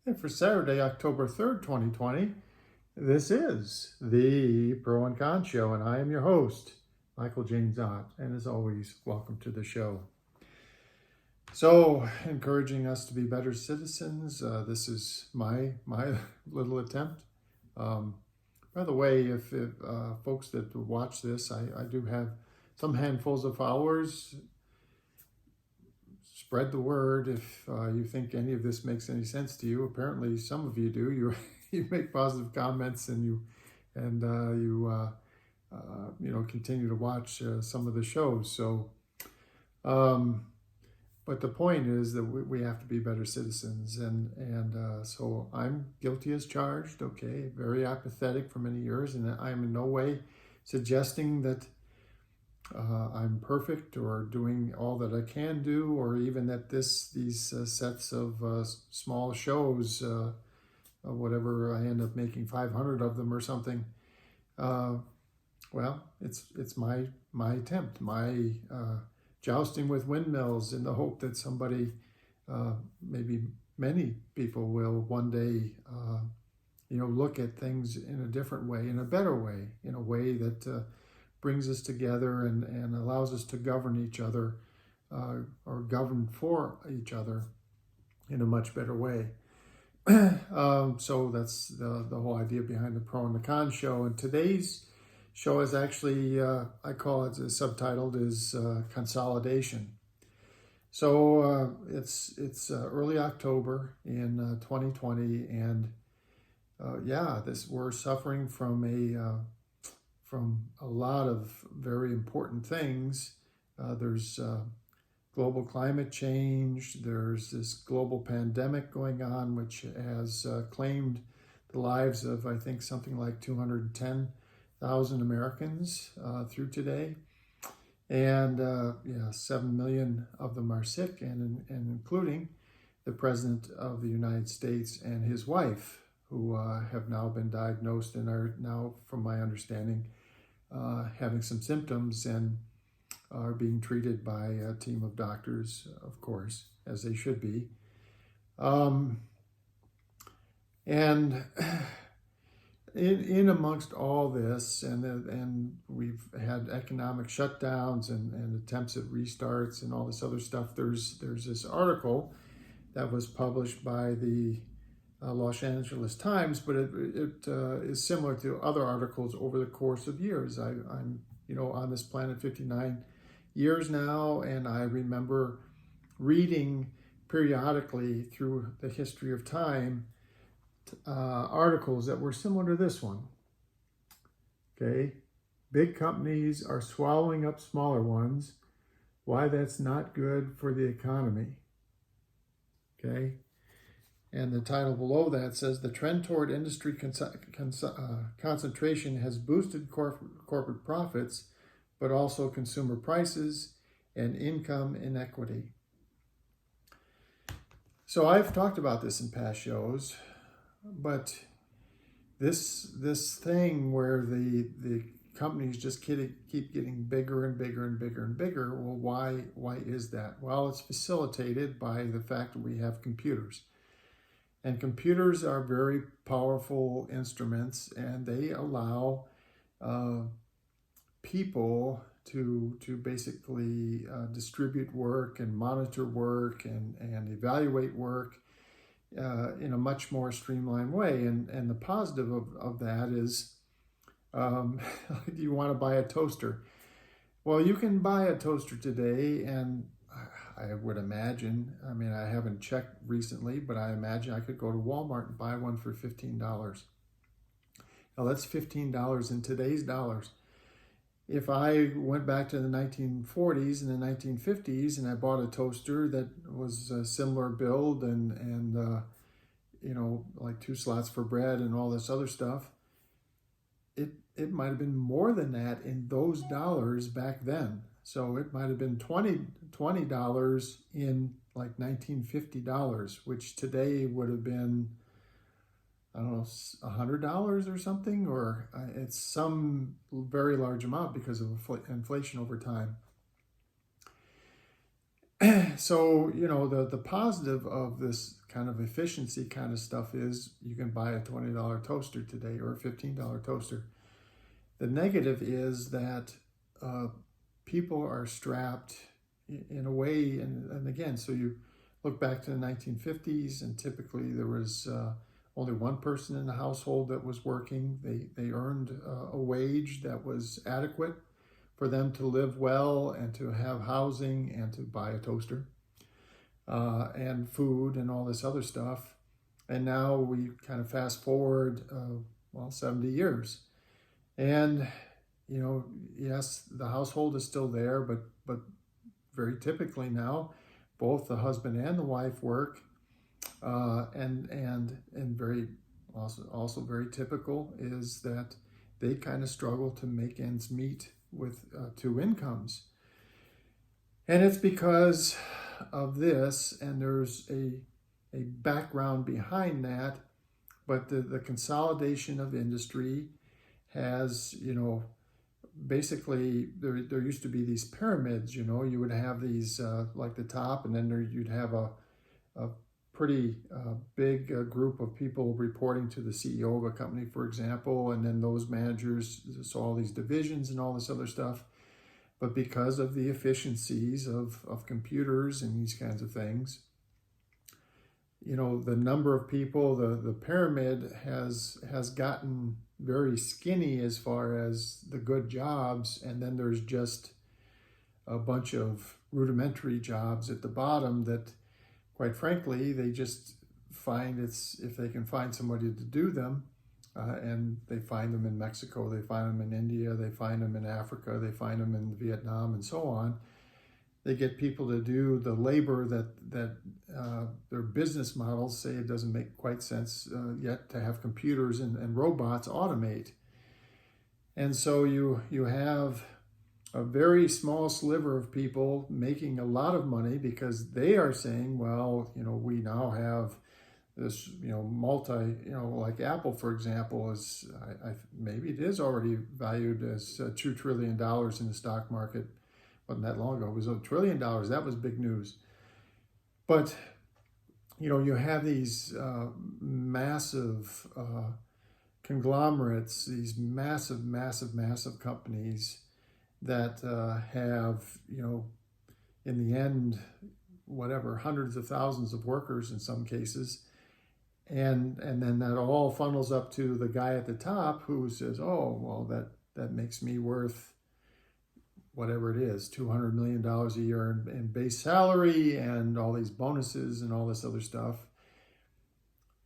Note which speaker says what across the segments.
Speaker 1: And for Saturday, October 3rd, 2020, this is the Pro and Con Show, and I am your host, Michael James Ott. And as always, welcome to the show. So, encouraging us to be better citizens. This is my little attempt. By the way, if folks that watch this, I do have some handfuls of followers. Spread the word if you think any of this makes any sense to you. Apparently, some of you do. You make positive comments and you continue to watch some of the shows. So, but the point is that we have to be better citizens, and so I'm guilty as charged. Okay, very apathetic for many years, and I'm in no way suggesting that I'm perfect or doing all that I can do, or even that these sets of small shows, whatever I end up making 500 of them or something. Well, it's my attempt, my jousting with windmills in the hope that somebody, maybe many people, will one day, look at things in a different way, in a better way, in a way that brings us together and allows us to govern each other or govern for each other in a much better way. So that's the whole idea behind the Pro and the Con Show. And today's show is actually, I call it, subtitled is Consolidation. So it's early October in 2020, and we're suffering from a lot of very important things. There's global climate change. There's this global pandemic going on, which has claimed the lives of, I think, something like 210,000 Americans through today. And 7 million of them are sick, and including the President of the United States and his wife, who have now been diagnosed and are now, from my understanding, having some symptoms and are being treated by a team of doctors, of course, as they should be. And in amongst all this, and we've had economic shutdowns and attempts at restarts and all this other stuff, there's this article that was published by the Los Angeles Times, but it is similar to other articles over the course of years. I'm on this planet 59 years now, and I remember reading periodically through the history of time articles that were similar to this one. Okay, big companies are swallowing up smaller ones. Why that's not good for the economy. Okay. And the title below that says, the trend toward industry concentration has boosted corporate profits, but also consumer prices and income inequity. So I've talked about this in past shows, but this thing where the companies just keep getting bigger and bigger and bigger and bigger, well, why is that? Well, it's facilitated by the fact that we have computers. And computers are very powerful instruments, and they allow people to basically distribute work and monitor work and evaluate work in a much more streamlined way. And the positive of that is, do you want to buy a toaster? Well, you can buy a toaster today, and I would imagine, I mean, I haven't checked recently, but I imagine I could go to Walmart and buy one for $15. Now that's $15 in today's dollars. If I went back to the 1940s and the 1950s and I bought a toaster that was a similar build and like 2 slots for bread and all this other stuff, it might have been more than that in those dollars back then. So it might have been $20 in like $1950, which today would have been, I don't know, $100 or something, or it's some very large amount because of inflation over time. So, the positive of this kind of efficiency kind of stuff is you can buy a $20 toaster today or a $15 toaster. The negative is that people are strapped in a way, and again, so you look back to the 1950s, and typically there was only one person in the household that was working. They earned a wage that was adequate for them to live well and to have housing and to buy a toaster and food and all this other stuff. And now we kind of fast forward, 70 years. And, yes, the household is still there, but very typically now, both the husband and the wife work, and very also very typical is that they kind of struggle to make ends meet with two incomes. And it's because of this, and there's a background behind that, but the consolidation of industry has, basically there used to be these pyramids, you would have these like the top, and then you'd have a pretty big group of people reporting to the CEO of a company, for example, and then those managers saw all these divisions and all this other stuff. But because of the efficiencies of computers and these kinds of things, the number of people, the pyramid has gotten very skinny as far as the good jobs, and then there's just a bunch of rudimentary jobs at the bottom that, quite frankly, they just find if they can find somebody to do them, and they find them in Mexico, they find them in India, they find them in Africa, they find them in Vietnam, and so on. They get people to do the labor that their business models say it doesn't make quite sense yet to have computers and robots automate. And so you have a very small sliver of people making a lot of money because they are saying, well, we now have this, like Apple, for example, is maybe it is already valued as $2 trillion in the stock market. Wasn't that long ago. It was $1 trillion. That was big news. But, you have these massive conglomerates, these massive companies that have, in the end, hundreds of thousands of workers in some cases. And then that all funnels up to the guy at the top who says, oh, well, that makes me worth whatever it is, $200 million a year in base salary and all these bonuses and all this other stuff.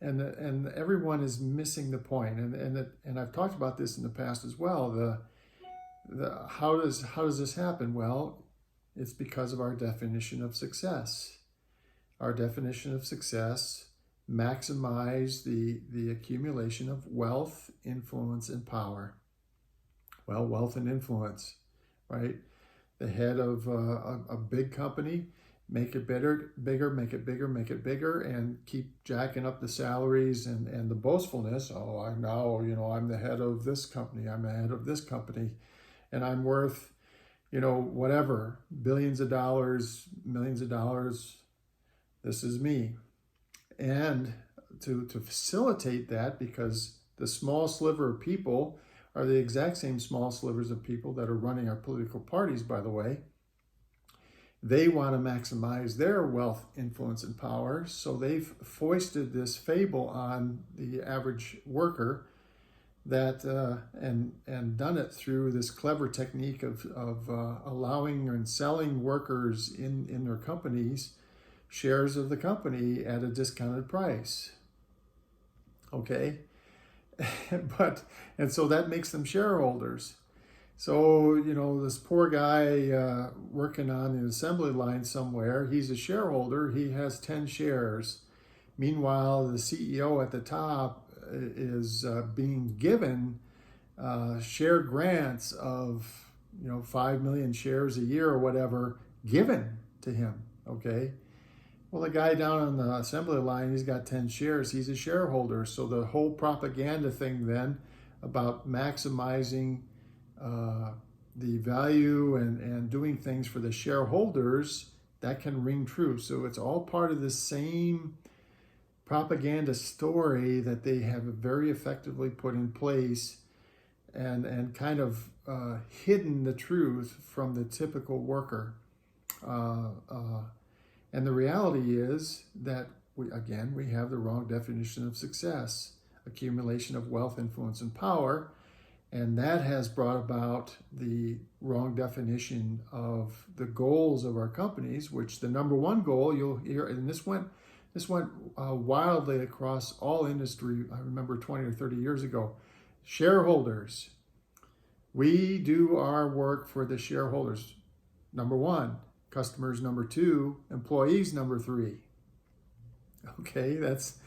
Speaker 1: And everyone is missing the point. And I've talked about this in the past as well. How does this happen? Well, it's because of our definition of success. Our definition of success maximize the accumulation of wealth, influence, and power. Well, wealth and influence, right? The head of a big company, make it bigger, make it bigger, and keep jacking up the salaries and the boastfulness. Oh, I'm the head of this company. I'm the head of this company, and I'm worth, whatever, billions of dollars, millions of dollars. This is me. And to facilitate that, because the small sliver of people are the exact same small slivers of people that are running our political parties, by the way. They want to maximize their wealth, influence, and power, so they've foisted this fable on the average worker that and done it through this clever technique of allowing and selling workers in their companies shares of the company at a discounted price. Okay? And so that makes them shareholders. So, this poor guy working on an assembly line somewhere, he's a shareholder, he has 10 shares. Meanwhile, the CEO at the top is being given share grants of, 5 million shares a year or whatever given to him, okay? Well, the guy down on the assembly line, he's got 10 shares. He's a shareholder. So the whole propaganda thing then about maximizing the value and doing things for the shareholders, that can ring true. So it's all part of the same propaganda story that they have very effectively put in place and kind of hidden the truth from the typical worker. And the reality is that we have the wrong definition of success: accumulation of wealth, influence, and power. And that has brought about the wrong definition of the goals of our companies, which the number one goal you'll hear, and this went wildly across all industry. I remember 20 or 30 years ago, shareholders. We do our work for the shareholders, number one. Customers, number two. Employees, number three. Okay, that's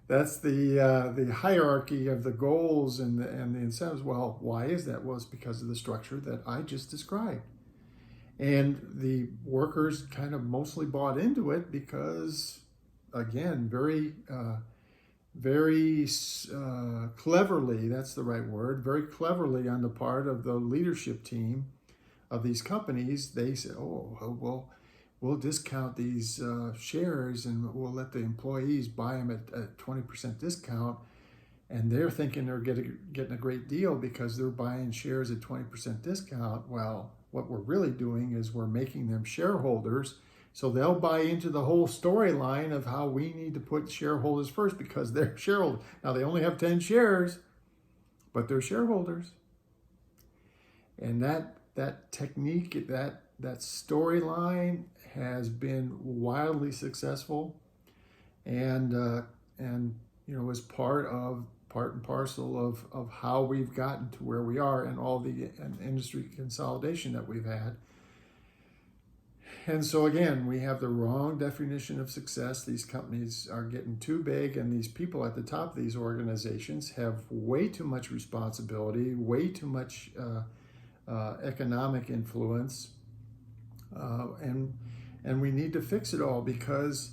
Speaker 1: the hierarchy of the goals and the incentives. Well, why is that? Well, it's because of the structure that I just described. And the workers kind of mostly bought into it because, again, very cleverly, that's the right word, very cleverly on the part of the leadership team of these companies, they said, oh, well, we'll discount these shares and we'll let the employees buy them at a 20% discount. And they're thinking they're getting a great deal because they're buying shares at 20% discount. Well, what we're really doing is we're making them shareholders. So they'll buy into the whole storyline of how we need to put shareholders first because they're shareholders. Now, they only have 10 shares, but they're shareholders. And that technique, that storyline has been wildly successful, and is part and parcel of how we've gotten to where we are and all the industry consolidation that we've had. And so again, we have the wrong definition of success. These companies are getting too big, and these people at the top of these organizations have way too much responsibility, way too much economic influence, and we need to fix it all because,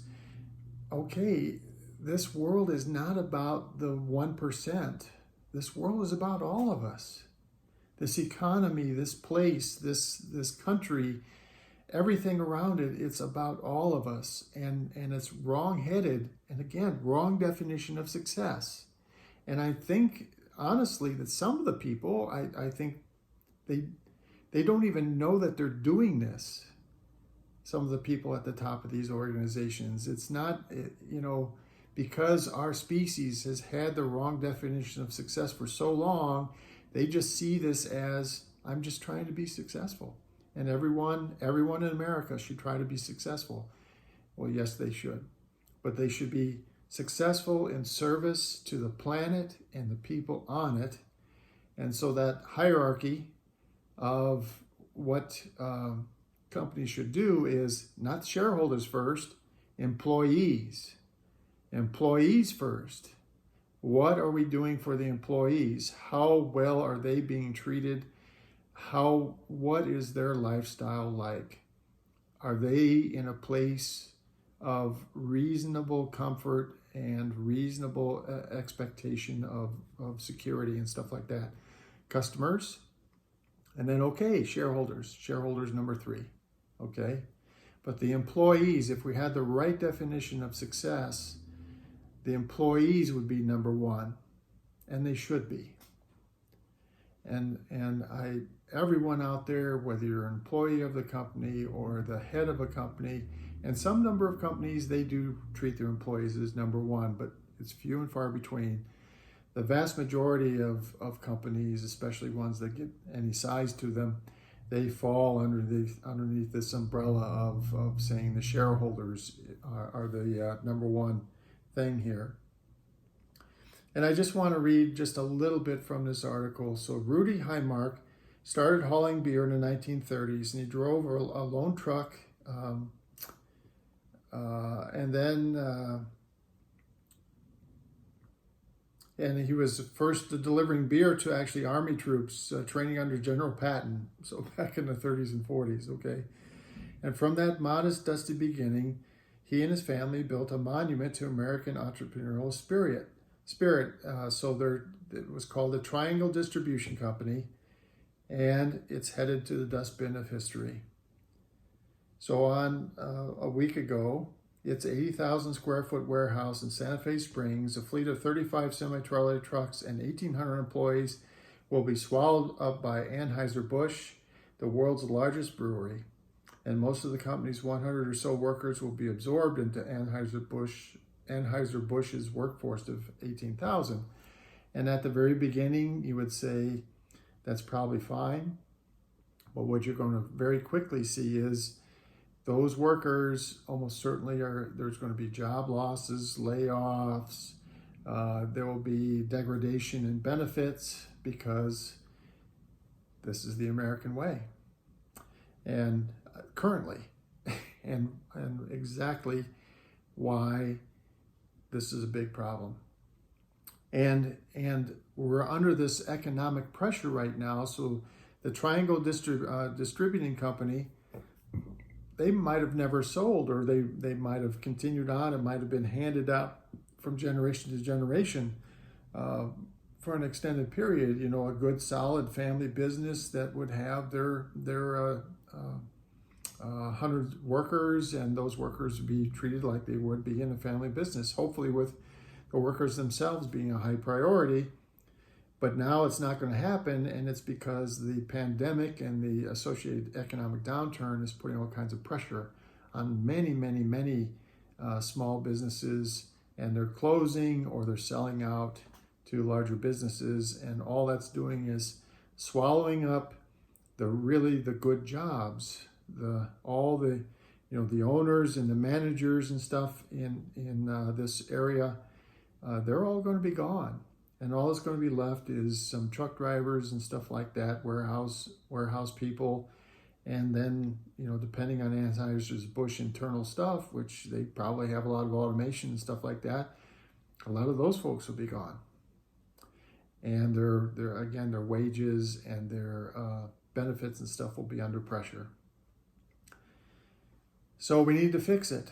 Speaker 1: okay, this world is not about the 1%. This world is about all of us. This economy, this place, this country, everything around it, it's about all of us, and it's wrong-headed, and again, wrong definition of success. And I think, honestly, that some of the people, I think, they don't even know that they're doing this. Some of the people at the top of these organizations. It's not, because our species has had the wrong definition of success for so long, they just see this as, I'm just trying to be successful. And everyone in America should try to be successful. Well, yes, they should. But they should be successful in service to the planet and the people on it. And so that hierarchy of what companies should do is not shareholders first, employees first. What are we doing for the employees? How well are they being treated? What is their lifestyle like? Are they in a place of reasonable comfort and reasonable expectation of security and stuff like that? Customers, and then, okay, shareholders number three, okay? But the employees, if we had the right definition of success, the employees would be number one, and they should be. And everyone out there, whether you're an employee of the company or the head of a company, and some number of companies, they do treat their employees as number one, but it's few and far between. The vast majority of companies, especially ones that get any size to them, they fall underneath this umbrella of saying the shareholders are the number one thing here. And I just want to read just a little bit from this article. So Rudy Heimark started hauling beer in the 1930s, and he drove a lone truck, and then and he was first delivering beer to actually Army troops training under General Patton, so back in the 30s and 40s, okay? And from that modest, dusty beginning, he and his family built a monument to American entrepreneurial spirit. It was called the Triangle Distribution Company, and it's headed to the dustbin of history. So on a week ago, its 80,000 square foot warehouse in Santa Fe Springs, a fleet of 35 semi-trailer trucks, and 1,800 employees will be swallowed up by Anheuser-Busch, the world's largest brewery. And most of the company's 100 or so workers will be absorbed into Anheuser-Busch's workforce of 18,000. And at the very beginning, you would say that's probably fine. But what you're going to very quickly see is those workers almost certainly there's going to be job losses, layoffs. There will be degradation in benefits because this is the American way. And currently, and exactly why this is a big problem. And we're under this economic pressure right now. So the Triangle Distributing Company, they might have never sold, or they might have continued on. It might have been handed out from generation to generation for an extended period. You know, a good, solid family business that would have their 100 workers, and those workers be treated like they would be in a family business, hopefully with the workers themselves being a high priority. But now it's not going to happen, and it's because the pandemic and the associated economic downturn is putting all kinds of pressure on many small businesses, and they're closing or they're selling out to larger businesses, and all that's doing is swallowing up the good jobs, the owners and the managers and stuff in this area. They're all going to be gone. And all that's going to be left is some truck drivers and stuff like that, warehouse people. And then, you know, depending on Anheuser-Busch internal stuff, which they probably have a lot of automation and stuff like that, a lot of those folks will be gone. And their wages and their benefits and stuff will be under pressure. So we need to fix it.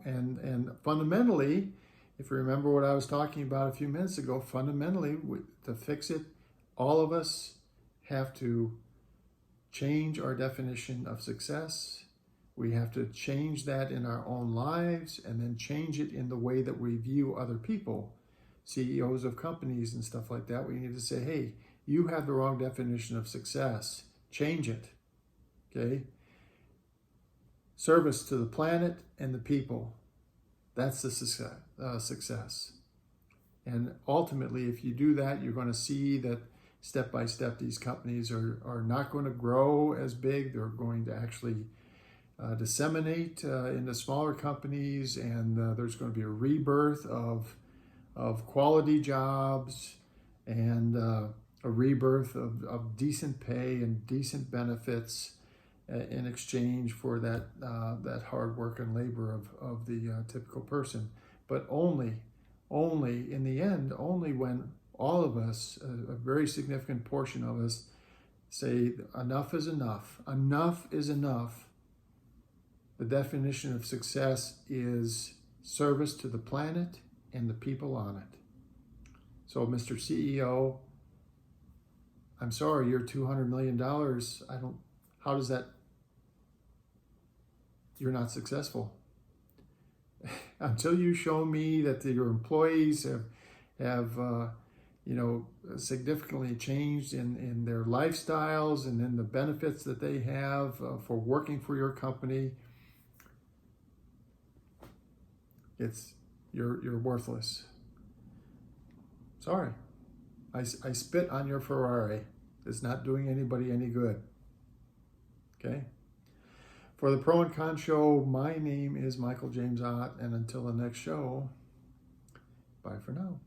Speaker 1: And fundamentally, if you remember what I was talking about a few minutes ago, fundamentally, to fix it, all of us have to change our definition of success. We have to change that in our own lives, and then change it in the way that we view other people, CEOs of companies and stuff like that. We need to say, hey, you have the wrong definition of success. Change it, okay? Service to the planet and the people. That's the success. And ultimately, if you do that, you're going to see that step by step, these companies are not going to grow as big. They're going to actually disseminate into smaller companies, and there's going to be a rebirth of quality jobs, and a rebirth of decent pay and decent benefits in exchange for that hard work and labor of the typical person. But only in the end, only when all of us, a very significant portion of us, say enough is enough. Enough is enough. The definition of success is service to the planet and the people on it. So, Mr. CEO, I'm sorry, you're $200 million. How does that, you're not successful. Until you show me that your employees have significantly changed in their lifestyles and in the benefits that they have for working for your company, you're worthless. Sorry, I spit on your Ferrari. It's not doing anybody any good. Okay. For the Pro and Con Show, my name is Michael James Ott, and until the next show, bye for now.